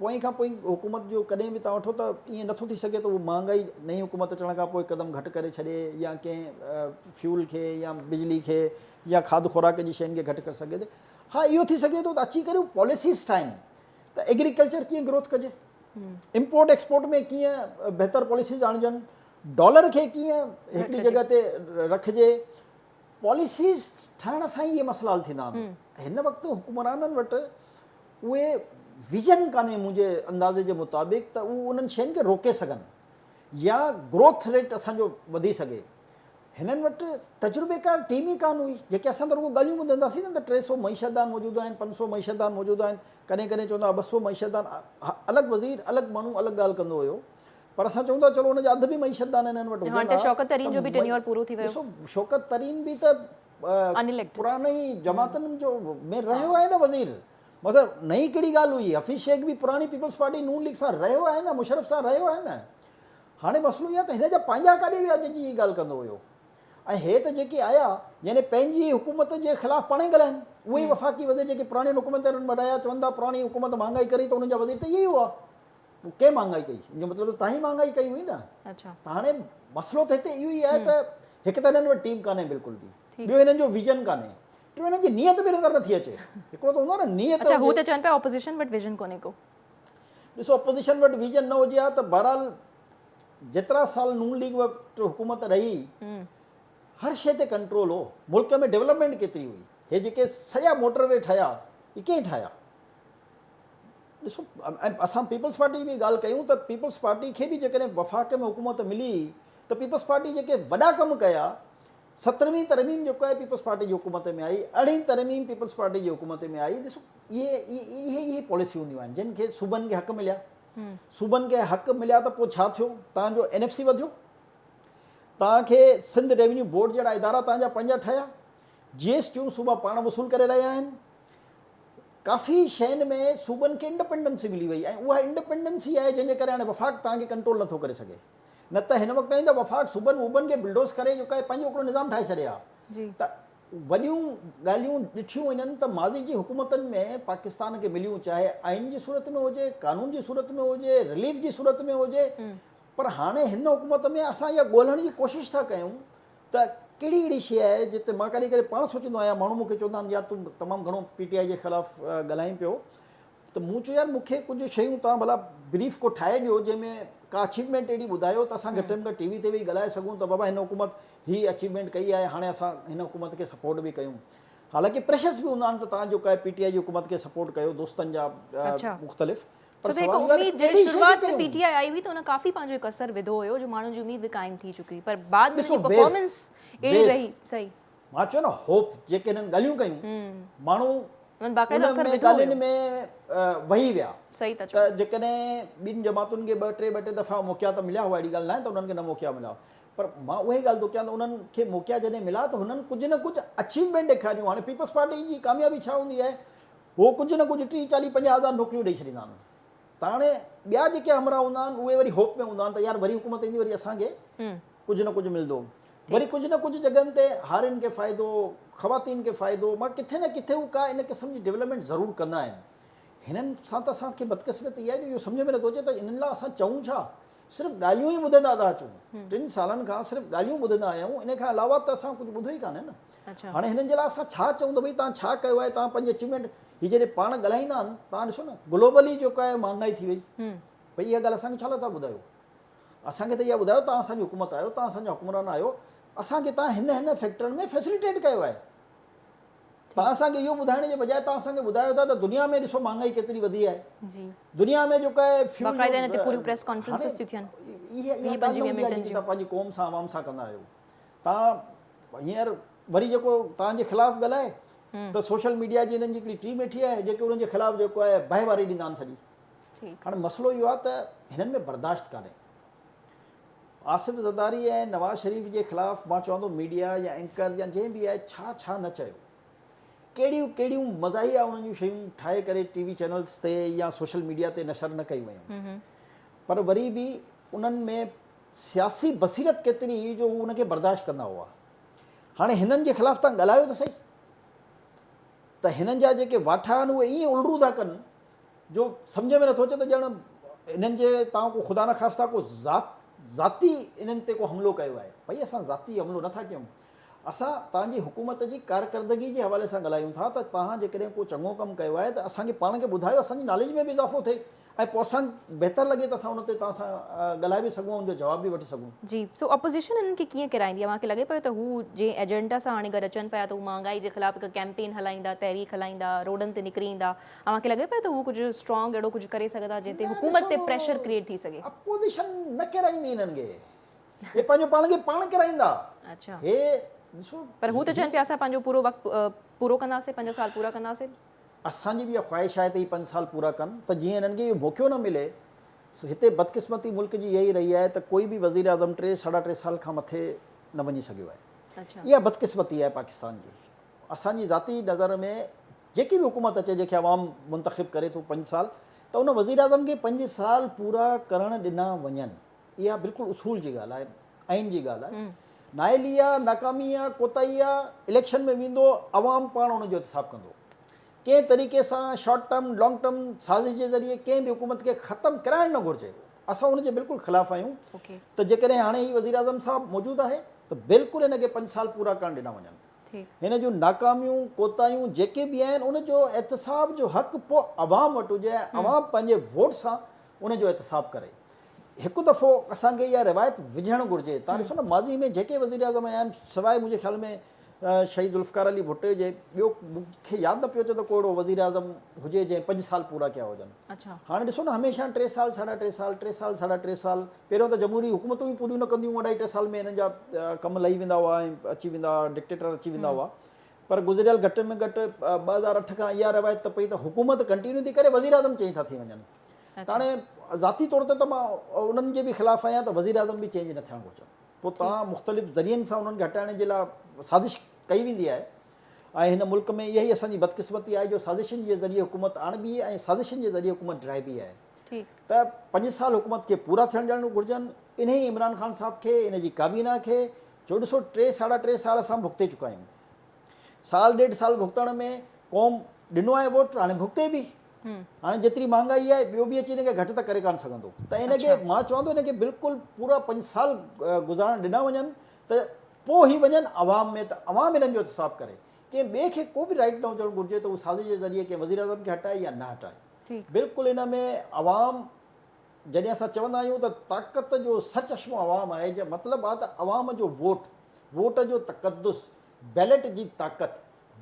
S2: पोइ खां पोइ हुकूमत जो कॾहिं बि तव्हां वठो त ईअं नथो थी सघे त उहो महांगाई नई हुकूमत अचण खां पोइ हिकदमि घटि करे छॾे या कंहिं फ्यूल खे या बिजली खे या खाध खुराक जी शयुनि खे घटि करे सघे हा इहो थी सघे थो त अची करे पॉलिसीज़ ठाहिनि त एग्रीकल्चर कीअं ग्रोथ कजे इम्पोर्ट एक्सपोर्ट में कीअं बहितर पॉलिसीज़ आणिजनि डॉलर खे कीअं हिकिड़ी जॻह ते रखिजे पॉलिसीज़ ठाहिण सां ई इहे मसइला हल थींदा आहिनि हिन वक़्तु हुकुमराननि वटि उहे विजन कान्हे मुंहिंजे अंदाज़े जे मुताबिक़ त उहे उन्हनि शयुनि खे रोके सघनि या ग्रोथ रेट असांजो वधी सघे हिननि वटि तजुर्बेकार टीम ई कान हुई जेके असां त रुॻो ॻाल्हियूं ॿुधंदासीं न त 300 मईशतदान मौजूदु आहिनि 500 मईशतदान मौजूदु आहिनि कॾहिं कॾहिं चवंदा 200 मईशतदान अलॻि वज़ीर अलॻि माण्हू अलॻि ॻाल्हि कंदो हुयो पर असां चवंदा चलो हुनजा अधु बि मईशतदान हिननि वटि
S1: हाणे शौकत तरीन जो बि टेन्योर पूरो थी वियो
S2: ॾिसो शौकत तरीन बि त पुराणी जमातनि जो में रहियो आहे न वज़ीर मतिलबु नई कहिड़ी ॻाल्हि हुई हफ़ीज़ शेख बि पुराणी पीपल्स पार्टी नून लीग सां रहियो आहे न मुशरफ सां रहियो आहे न हाणे मसइलो इहो आहे त हिन जा पंहिंजा काॾे विया जंहिंजी हीअ ॻाल्हि कंदो हुयो ऐं हे त जेके आया यानी पंहिंजी हुकूमत जे ख़िलाफ़ु पाण ई ॻाल्हाइनि उहे ई वफ़ाक़ी वज़ीर जेके पुराणी हुकूमत वॾाया चवनि था पुराणी हुकूमत महांगाई करी त उन्हनि जा वज़ीर त इहे ई हुआ कंहिं महांगाई कई हिन जो मतिलबु तव्हां ई महांगाई कई हुई न
S1: अच्छा
S2: त हाणे मसइलो त हिते इहो ई आहे त हिकु त हिननि वटि टीम कान्हे बिल्कुलु बि ॿियो हिननि जो विजन कान्हे टियों हिननि जी नियत बि नज़र नथी अचे हिकिड़ो त हूंदो आहे न नियत
S1: अच्छा हू त चवनि पिया ऑपोजिशन वटि विजन कोन्हे को
S2: ॾिसो ऑपोजिशन वटि विजन न हुजे हा त बहरहाल जेतिरा साल नून लीग वटि हुकूमत रही हर शइ ते कंट्रोल हो मुल्क में डेवलपमेंट केतिरी हुई हे जेके सॼा मोटरवे ठाहिया इहे कीअं ठाहिया ॾिसो ऐं असां पीपल्स पार्टी जी बि ॻाल्हि कयूं त पीपल्स पार्टी खे बि जेकॾहिं वफ़ाक़ में हुकूमत मिली त पीपल्स पार्टी जेके वॾा कमु कया 17वीं तरमीम जेको आहे पीपल्स पार्टी जी हुकूमत में आई 18वीं तरमीम पीपल्स पार्टी जी हुकूमत में आई ॾिसो इहे पॉलिसियूं हूंदियूं आहिनि जिन खे सूबनि खे हक़ मिलिया सूबनि खे हक़ मिलिया त पोइ छा थियो तव्हांजो NFC वधियो तव्हांखे सिंध रेवेन्यू बोर्ड जहिड़ा इदारा तव्हांजा पंहिंजा ठहिया GSTयूं सूबा पाण वसूल करे रहिया आहिनि काफ़ी शयुनि में सूबनि खे इंडिपेंडेंसी मिली वई ऐं उहा इंडिपेंडेंसी आहे जंहिंजे करे हाणे वफ़ाक़ तव्हांखे कंट्रोल नथो करे सघे न त हिन वक़्तु ताईं त वफ़ाक़ सूबनि वूबनि खे बिल्डोज़ करे जेको आहे पंहिंजो हिकिड़ो निज़ाम ठाहे छॾिया त वॾियूं ॻाल्हियूं ॾिठियूं वञनि त माज़ी जी हुकूमतनि में पाकिस्तान खे मिलियूं चाहे आइन जी सूरत में हुजे कानून जी सूरत में हुजे रिलीफ जी सूरत में हुजे पर हाणे हिन हुकूमत में असां इहा ॻोल्हण जी कोशिशि था कयूं त कहिड़ी अहिड़ी शइ आहे जिते मां कॾहिं कॾहिं पाण सोचींदो आहियां माण्हू मूंखे चवंदा आहिनि यार तूं तमामु घणो PTI जे ख़िलाफ़ु ॻाल्हाई पियो त मूं चयो यार मूंखे कुझु शयूं तव्हां भला ब्रीफ को ठाहे ॾियो जंहिंमें का अचीवमेंट अहिड़ी ॿुधायो त असां घटि में घटि TV ते वेही ॻाल्हाए सघूं त बाबा हिन हुकूमत हीअ अचीवमेंट कई आहे हाणे असां हिन हुकूमत खे सपोर्ट बि कयूं हालांकि प्रेशर्स बि हूंदा आहिनि त तव्हां जेको आहे पीटीआई जी हुकूमत खे सपोर्ट कयो दोस्तनि जा
S1: अच्छा।
S2: मुख़्तलिफ़
S1: सो त हिकु
S2: सवाल इहो आहे त
S1: उम्मीद
S2: कहिड़ी
S1: जॾहिं
S2: शइ
S1: शुरूआत में
S2: कयूं?
S1: पीटीआई आई हुई त हुन काफ़ी पंहिंजो हिकु असरु विधो हुयो जो माण्हुनि जी उम्मीद बि क़ाइमु थी चुकी हुई, पर बाद में
S2: ॾिसो,
S1: हुनजी परफॉर्मेंस अहिड़ी
S2: वेव
S1: रही। सही,
S2: मां चयो न होप जेके हिननि ॻाल्हियूं कयूं माण्हू
S1: हुननि बाक़ाइदा
S2: उन
S1: असरु
S2: में
S1: विधो
S2: ॻाल्हियुनि
S1: हुयो।
S2: में वही विया
S1: सही था चओ।
S2: त जेकॾहिं ॿिनि जमातुनि खे ॿ टे दफ़ा मौक़िया त मिलिया हुआ, अहिड़ी ॻाल्हि न आहे त उन्हनि खे न मौक़िया मिलिया, पर मां उहे ॻाल्हि थो कयां त उन्हनि खे मौक़िया जॾहिं मिला त हुननि कुझु न कुझु अचीवमेंट ॾेखारियूं। हाणे पीपल्स पार्टी जी कामयाबी छा हूंदी आहे, उहो कुझु न कुझु 30-40-50 हज़ार नौकरियूं ॾेई छॾींदा आहिनि। त हाणे ॿिया जेके हमरा हूंदा आहिनि उहे वरी होप में हूंदा आहिनि त यार वरी हुकूमत ईंदी, वरी असांखे कुझु न कुझु मिलंदो, वरी कुझु न कुझु जॻहियुनि ते हारियुनि खे फ़ाइदो, ख़वातीन खे फ़ाइदो, मां किथे न किथे हू का इन क़िस्म जी डेवलपमेंट ज़रूरु कंदा आहिनि। हिननि सां त असांखे बदक़िस्मती इहा आहे जो इहो सम्झ में नथो अचे त इन्हनि लाइ असां चऊं छा, सिर्फ़ु ॻाल्हियूं ई ॿुधंदा था अचूं। 3 सालनि खां सिर्फ़ु ॻाल्हियूं ॿुधंदा आहियूं, इन खां अलावा त असां कुझु ॿुधो ई कान्हे न।
S1: अच्छा।
S2: हाणे हिननि जे लाइ असां छा चऊं त भई तव्हां छा कयो आहे, तव्हां पंहिंजी अचीवमेंट हीअ जॾहिं पाण ॻाल्हाईंदा आहिनि, तव्हां ॾिसो न ग्लोबली जेको आहे महांगाई थी वई, भई इहा ॻाल्हि असांखे छा था ॿुधायो, असांखे त इहा ॿुधायो तव्हां असांजी हुकूमत आहियो, तव्हां असांजा हुकुमरान आहियो, असांखे तव्हां हिन फैक्टरनि में फैसिलिटेट कयो आहे। तव्हां असांखे इहो ॿुधाइण जे बजाए तव्हां असांखे ॿुधायो था त दुनिया में ॾिसो महांगाई केतिरी वधी आहे,
S1: जी,
S2: दुनिया में जेको आहे फ्यूल
S1: बाक़ाइदा हिन ते पूरियूं प्रेस कॉन्फ्रेंसिस थियूं थियनि।
S2: इहा ॻाल्हि न हूंदी आहे जेकी तव्हां पंहिंजी क़ौम सां आवाम सां कंदा आहियो। तव्हां हींअर वरी जेको तव्हांजे ख़िलाफ़ु ॻाल्हाए त सोशल मीडिया जी हिननि जी हिकिड़ी टीम वेठी आहे जेके उन्हनि जे ख़िलाफ़ु जेको आहे बाहिवारी ॾींदा आहिनि सॼी। हाणे मसइलो इहो आहे त हिननि में बर्दाश्त कान्हे। आसिफ़ ज़रदारी ऐं नवाज़ शरीफ़ जे ख़िलाफ़ु मां चवंदो मीडिया या एंकर या जंहिं बि आहे छा छा न चयो, कहिड़ियूं कहिड़ियूं मज़ाहिया उन्हनि जूं शयूं ठाहे करे टीवी चैनल्स ते या सोशल मीडिया ते नशर न कई वयूं, पर वरी बि उन्हनि में सियासी बसीरत केतिरी हुई जो उहो उनखे बर्दाश्त कंदा हुआ। हाणे हिननि जे ख़िलाफ़ु तव्हां ॻाल्हायो त सही, त हिननि जा जेके वाठा आहिनि उहे ईअं उलरू था कनि जो सम्झ में नथो अचे त ॼण हिननि जे तव्हां को ख़ुदा न ख़ास्ता को ज़ाती इन्हनि ते को हमिलो कयो आहे। भई असां ज़ाती हमिलो नथा कयूं, असां तव्हांजी हुकूमत जी कारकर्दगी जे हवाले सां ॻाल्हायूं था त तव्हां जेकॾहिं को चङो कमु कयो आहे त असांखे पाण खे ॿुधायो, असांजी नॉलेज में बि इज़ाफ़ो थिए ऐं पोइ असां बहितरु लॻे त असां हुन ते तव्हां सां ॻाल्हाए बि सघूं, हुनजो जवाब बि वठी सघूं।
S1: जी, सो अपोज़िशन हिननि खे कीअं किराईंदी आहे? मूंखे लॻे पियो त हू जंहिं एजेंडा सां हाणे गॾु अचनि पिया त हू महांगाई जे ख़िलाफ़ु हिकु कैंपेन हलाईंदा, तहरीक हलाईंदा, रोडनि ते निकिरी ईंदा, ऐं मूंखे लॻे पियो त हू कुझु स्ट्रॉन्ग अहिड़ो कुझु करे सघंदा जंहिं ते हुकूमत ते प्रेशर क्रिएट थी सघे।
S2: अपोज़िशन न किराईंदी हिननि खे, हे पंहिंजो पाण खे पाण किराईंदा।
S1: अच्छा,
S2: हे ॾिसो,
S1: पर हू त चवनि पिया असां पंहिंजो पूरो वक़्तु पूरो कंदासीं, 5 साल पूरा कंदासीं।
S2: असांजी बि इहा ख़्वाहिश आहे त हीअ 5 साल पूरा कनि, त जीअं हिननि खे इहो मौक़ो न मिले। हिते बदक़िस्मती मुल्क जी इहा ई रही आहे त कोई बि वज़ीर आज़म 3-3.5 साल खां मथे न वञी सघियो आहे।
S1: अच्छा,
S2: इहा बदक़िस्मती आहे पाकिस्तान जी। असांजी ज़ाती नज़र में जेकी बि हुकूमत अचे जंहिंखे आवाम मुंतख़िब करे थो 5 साल, त उन वज़ीर आज़म खे 5 साल पूरा करणु ॾिना वञनि। इहा बिल्कुलु उसूल जी ॻाल्हि आहे, आइन जी ॻाल्हि आहे। नाइली आहे, नाकामी आहे, कोताही आहे, इलेक्शन में वेंदो, आवाम पाण हुनजो हिसाबु कंदो। कंहिं तरीक़े सां शॉर्ट टर्म लॉन्ग टर्म साज़िश जे ज़रिए कंहिं बि हुकूमत खे ख़तमु कराइणु न घुरिजे। असां हुनजे बिल्कुलु ख़िलाफ़ु आहियूं त जेकॾहिं हाणे ही वज़ीर आज़म साहब मौजूदु आहे त बिल्कुलु हिनखे 5 साल पूरा करणु ॾिना वञनि। हिन जूं नाकामियूं कोताहियूं जेके बि आहिनि उनजो एहतिसाब जो हक़ पोइ आवाम वटि हुजे, आवाम पंहिंजे वोट सां उनजो एहतिसाब करे। हिकु दफ़ो असांखे इहा रिवायत विझणु घुरिजे। तव्हां ॾिसो न माज़ी में जेके वज़ीर आज़म आया आहिनि, सवाइ मुंहिंजे ख़्याल में शहीद ज़ुल्फ़िकार अली भुट्टो जे, ॿियो मूंखे यादि न पियो अचे त को अहिड़ो वज़ीर आज़म हुजे जंहिं 5 साल पूरा कया हुजनि।
S1: अच्छा,
S2: हाणे ॾिसो न हमेशह 3 साल 3.5 साल 3 साल 3.5 साल, पहिरियों त जमहूरी हुकूमतूं ई पूरियूं न कंदियूं, 2.5-3 साल में हिननि जा कम लही वेंदा हुआ ऐं अची वेंदा, डिक्टेटर अची वेंदा हुआ। पर गुज़िरियल घटि में घटि 2008 खां इहा रिवायत त पई त हुकूमत कंटिन्यू थी करे वज़ीर आज़म चेंज था थी वञनि। हाणे ज़ाती तौर ते त मां उन्हनि जे बि ख़िलाफ़ु आहियां त वज़ीर आज़म बि चेंज न थियणु घुरिजनि। पोइ तव्हां मुख़्तलिफ़ ज़रियनि सां उन्हनि खे हटाइण जे लाइ साज़िश कई वेंदी आहे, ऐं हिन मुल्क में इहा ई असांजी बदक़िस्मती आहे जो साज़िशुनि जे ज़रिए हुकूमत आणिबी ऐं साज़िशुनि जे ज़रिए हुकूमत ड्राइबी आहे। त 5 साल हुकूमत खे पूरा थियणु ॾियणु घुरिजनि। इन ई इमरान ख़ान साहब खे, इन जी काबीना खे, जो ॾिसो 3-3.5 साल असां भुगते चुका आहियूं। 1.5 साल भुगतण में क़ौम ॾिनो आहे वोट, हाणे भुगते बि। हाणे जेतिरी महांगाई आहे ॿियो बि अची हिनखे घटि त करे कान सघंदो। त इनखे मां चवंदो हिनखे बिल्कुलु पूरा 5 साल गुज़ारणु ॾिना वञनि त पोइ ई वञनि आवाम में, त आवाम हिननि जो एहतिसाब करे। कंहिं ॿिए खे को बि राइट न हुजणु घुरिजे त उहो साज़िश जे ज़रिए कंहिं वज़ीर आज़म खे हटाए या न हटाए। बिल्कुलु हिन में आवाम, जॾहिं असां चवंदा आहियूं त ताक़त जो सरचश्मो आवाम आहे, जो मतिलबु आहे त आवाम जो वोट, वोट जो तक़दुस, बैलेट जी ताक़त,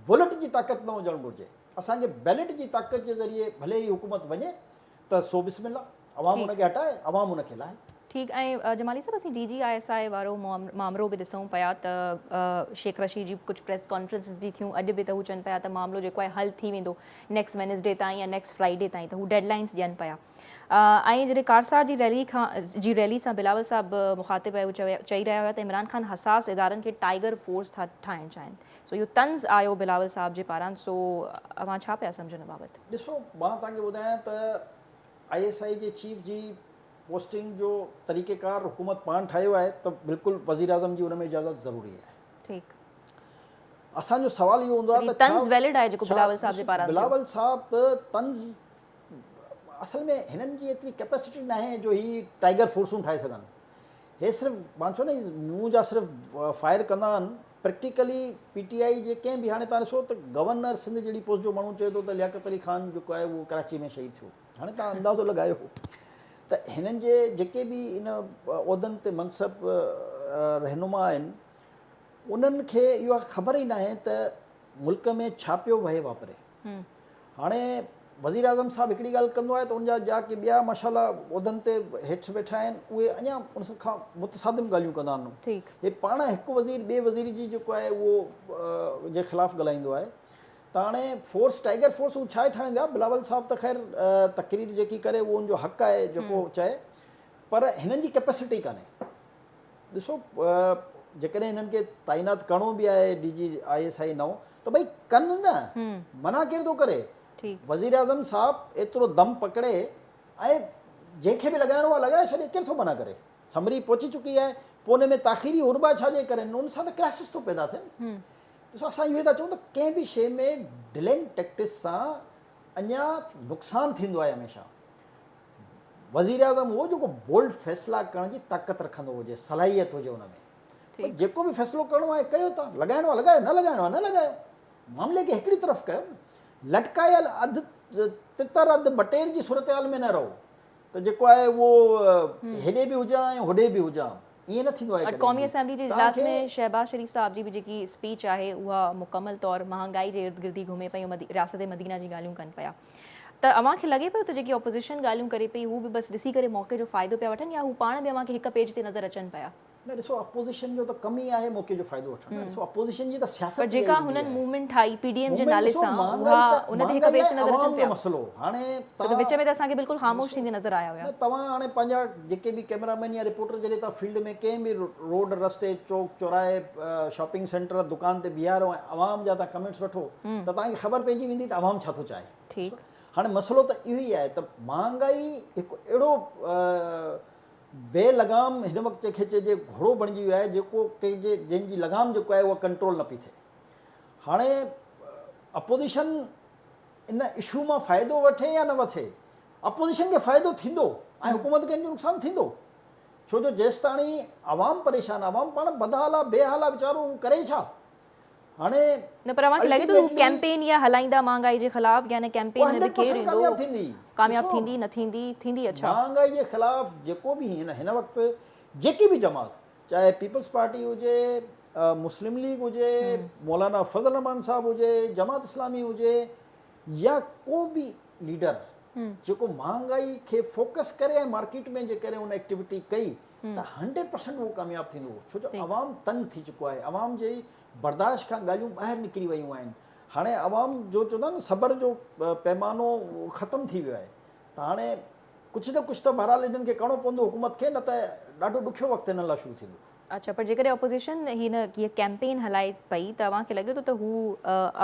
S2: बुलेट जी ताक़त न हुजणु घुरिजे। असांखे बैलेट जी ताक़त जे ज़रिए भले ई हुकूमत वञे त सो बिस्मिल्ला, अवाम उनखे हटाए, अवाम उनखे लाहे।
S1: ठीकु। ऐं जमाली साहब, असीं DGISI वारो मामिलो बि ॾिसूं पिया त शेख रशीद जी कुझु प्रेस कॉन्फ्रेंसिस बि थियूं। अॼु बि त हू चवनि पिया त मामिलो जेको आहे हल थी वेंदो नेक्स्ट वेनसडे ताईं या नेक्स्ट फ्राइडे ताईं, त हू डेडलाइंस ॾियनि पिया। ऐं जॾहिं कारसार जी रैली सां बिलावल साहब मुखातिब आहे, उहे चई रहिया हुआ त इमरान ख़ान हसास इदारनि खे टाइगर फोर्स था ठाहिणु चाहिनि। सो इहो तंज़ आयो बिलावल साहब जे पारां। सो अवां छा पिया सम्झो हिन बाबति?
S2: ॾिसो, मां तव्हांखे ॿुधायां त ISI जे चीफ जी पोस्टिंग जो तरीक़ेकार हुकूमत पाण ठाहियो आहे त बिल्कुलु वज़ीर आज़म जी हुन में इजाज़त ज़रूरी आहे।
S1: ठीकु।
S2: असांजो सवाल इहो हूंदो आहे त
S1: तंज़ वैलिड आहे जेको बिलावल साहब जे पारां?
S2: बिलावल साहब तंज़ असल में हिननि जी एतिरी कैपेसिटी न आहे जो ही टाइगर फोर्सूं ठाहे सघनि। हे सिर्फ़ु मां चयो न मुंहुं जा सिर्फ़ु फायर कंदा आहिनि। प्रैक्टिकली PTI जे कंहिं बि, हाणे तव्हां ॾिसो त गवर्नर सिंध जहिड़ी पोस्ट जो माण्हू चए थो त लियाकत अली ख़ान जेको आहे उहो कराची में शहीद थियो। हाणे तव्हां अंदाज़ो लॻायो त हिननि जे जेके बि इन उहिदनि ते मनसब रहनुमा आहिनि, उन्हनि खे इहा ख़बर ई न आहे त मुल्क में छा पियो वहे वापरे। हाणे वज़ीर आज़म साहब हिकिड़ी ॻाल्हि कंदो आहे त उनजा जेके ॿिया माशाल्लाह उहिदनि ते हेठि वेठा आहिनि, उहे अञा उन खां मुतसादिम ॻाल्हियूं कंदा आहिनि।
S1: ठीकु।
S2: हे पाण हिकु वज़ीर ॿिए वज़ीर जी जेको आहे उहो जे ख़िलाफ़ु ॻाल्हाईंदो आहे। त हाणे फोर्स, टाइगर फोर्स हू छा आहे ठाहींदा? बिलावल साहब त ख़ैर तक़रीर जेकी करे उहो उनजो हक़ु आहे जेको चए, पर हिननि जी कैपेसिटी कान्हे। ॾिसो, जेकॾहिं हिननि खे तइनात करिणो बि आहे DGISI नओं, त भई कनि न, मना केरु थो करे? वज़ीर आज़म साहब एतिरो दम पकड़े ऐं जंहिंखे बि लॻाइणो आहे लॻाए छॾे, केरु थो मना करे? समरी पहुची चुकी आहे, पोइ हुन में ताख़ीरी उर्बा छा जे करे? उन सां त क्राइसिस थो पैदा थिए। ॾिसो, असां इहो था चऊं त कंहिं बि शइ में डिलेइंग टैक्टिस सां अञा नुक़सानु थींदो आहे हमेशह। वज़ीर आज़म उहो जेको बोल्ड फ़ैसिला करण जी ताक़त रखंदो हुजे, सलाहियत हुजे हुन में, जेको बि फ़ैसिलो करिणो आहे कयो था। लॻाइणो आहे लॻायो, न लॻाइणो आहे न लॻायो। मामले खे हिकिड़ी तरफ़ कयो। लटकायल अधु तितर अधु बटेर जी सूरत हाल में न रहो त जेको आहे उहो हेॾे बि हुजां ऐं होॾे बि हुजां, ईअं न थींदो आहे।
S1: क़ौमी असेंबली जे इजलास में शहबाज शरीफ़ साहब जी बि जेकी स्पीच आहे उहा मुकमल तौरु महांगाई जे इर्द गिर्द ई घुमे पई, रियासत मदीना जी ॻाल्हियूं कनि पिया। त अव्हांखे लॻे पियो त जेकी ऑपोज़िशन ॻाल्हियूं करे पई हू बि बसि ॾिसी करे मौक़े जो फ़ाइदो पिया वठनि, या हू पाण बि अव्हांखे हिकु पेज ते नज़र अचनि पिया? न,
S2: ॾिसो, अपोज़िशन जो त कम ई आहे मौक़े जो फ़ाइदो वठणु। ॾिसो, अपोज़िशन जी त सियासत
S1: जेका हुननि मूवमेंट ठाही PDM जे नाले सां, उहा उन ते हिकु पेज ते नज़र अचनि पिया।
S2: मसलो हाणे
S1: त विच में त असांखे बिल्कुलु ख़ामोश थींदे नज़र आया हुया।
S2: तव्हां हाणे पंहिंजा जेके बि कैमरामैन या रिपोर्टर जॾहिं तव्हां फील्ड में कंहिं बि रोड रस्ते चौक चौराहे शॉपिंग सेंटर दुकान ते बीहारो ऐं आवाम जा तव्हां कमेंट्स वठो त तव्हांखे ख़बर पइजी वेंदी त आवाम छा थो चाहे।
S1: ठीकु।
S2: हाणे मसलो त इहो ई आहे त महांगाई हिकु अहिड़ो बेलगाम हिन वक़्तु जंहिंखे चइजे घोड़ो बणिजी वियो आहे, जेको कंहिंजे जंहिंजी लगाम जेको आहे उहा कंट्रोल न पई थिए। हाणे अपोज़िशन इन इशू मां फ़ाइदो वठे या न वठे, अपोज़िशन खे फ़ाइदो थींदो ऐं हुकूमत खे हिनजो नुक़सानु थींदो। छो जो जेसि ताणी आवाम परेशान, आवाम पाण बदहाल आहे, बेहाल आहे वीचारो, हू करे छा? हाणे
S1: न, पर अव्हांखे लॻे थो कैंपेन या हलाईंदा महांगाई जे ख़िलाफ़, या न कैंपेन में बि केरु ईंदो? कामयाब थींदी न थींदी? अच्छा,
S2: महांगाई जे ख़िलाफ़ जेको बि हिन वक़्तु जेकी बि जमात, चाहे पीपल्स पार्टी हुजे, मुस्लिम लीग हुजे, मौलाना फज़ल रहमान साहब हुजे, जमात इस्लामी हुजे, या को बि लीडर जेको महांगाई खे फोकस करे ऐं मार्केट में जेकॾहिं उन एक्टिविटी कई त 100% उहो कामयाबु थींदो। छो जो अवाम तंग थी चुको आहे, अवाम जे बर्दाश्त खां ॻाल्हियूं ॿाहिरि निकिरी वियूं आहिनि। हाणे अवाम जो चवंदा न सबर जो पैमानो ख़तमु थी वियो आहे। त हाणे कुझु न कुझु त बहरहाल हिननि खे करिणो पवंदो हुकूमत खे, न त ॾाढो ॾुखियो वक़्तु हिन लाइ शुरू थींदो।
S1: अच्छा, पर जेकॾहिं ऑपोज़िशन हिन कीअं कैंपेन हलाए पई त अव्हांखे लॻे थो त हू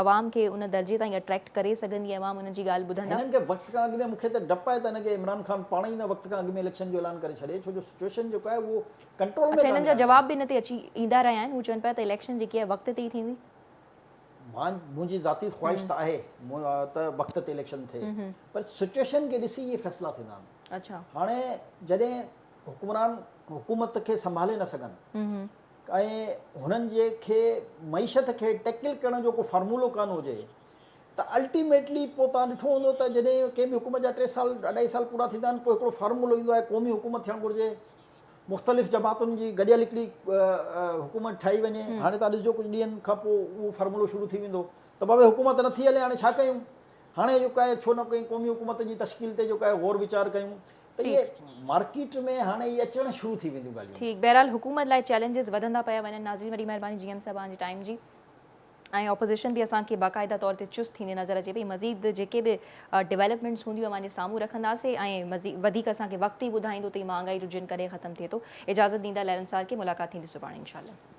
S1: अवाम खे उन दर्जे ताईं अट्रैक्ट करे सघंदी, अवाम उन जी ॻाल्हि ॿुधंदा?
S2: हिननि खे वक़्त खां अॻु में मूंखे त डपु आहे त हिनखे इमरान ख़ान पाण ई न वक़्त खां अॻु में इलेक्शन जो ऐलान करे छॾे, छो जो सिचुएशन जेको आहे उहो कंट्रोल में।
S1: अच्छा, हिननि जा जवाब बि हिन ते अची ईंदा रहिया आहिनि, हू चवनि पिया त इलेक्शन जेकी आहे वक़्त ते ई थींदी।
S2: मुंहिंजी ज़ाती ख़्वाहिश त आहे त वक़्त ते इलेक्शन थिए, पर सिचुएशन खे ॾिसी इहे फ़ैसिला थींदा आहिनि।
S1: अच्छा,
S2: हाणे जॾहिं हुकुमरान हुकूमत खे संभाले न सघनि ऐं हुननि जे खे मईशत खे टैकल करण जो को फार्मूलो कान हुजे, त अल्टीमेटली पोइ तव्हां ॾिठो हूंदो त जॾहिं कंहिं बि हुकूमत जा 3 साल 2.5 साल पूरा थींदा आहिनि, पोइ हिकिड़ो फार्मूलो ईंदो आहे क़ौमी हुकूमत थियणु घुरिजे, मुख़्तलिफ़ जमातुनि जी गॾियल हिकिड़ी हुकूमत ठाही वञे। हाणे तव्हां ॾिसो कुझु ॾींहंनि खां पोइ उहो फार्मूलो शुरू थी वेंदो त बाबे हुकूमत नथी हले, हाणे छा कयूं? हाणे जेको आहे छो न कयूं क़ौमी हुकूमत जी तश्कील ते जेको आहे गौर वीचार कयूं, त इहे मार्केट में हाणे इहे अचणु शुरू थी वेंदियूं ॻाल्हियूं।
S1: ठीकु, बहरहाल हुकूमत लाइ चैलेंजिस वधंदा पिया वञनि। नाज़रीन वॾी महिरबानी GM साहिबान जी टाइम जी। ऐं ऑपोज़िशन बि असांखे बाक़ाइदा तौर ते चुस्त थींदे नज़र अचे पई। मज़ीद जेके बि डेवलपमेंट्स हूंदियूं असांजे साम्हूं रखंदासीं ऐं मज़ीद वधीक असांखे वक़्तु ई ॿुधाईंदो त महांगाई जो जिन कॾहिं ख़तमु थिए थो। इजाज़त ॾींदा लैलन सार खे, मुलाक़ात थींदी सुभाणे इंशाअल्लाह।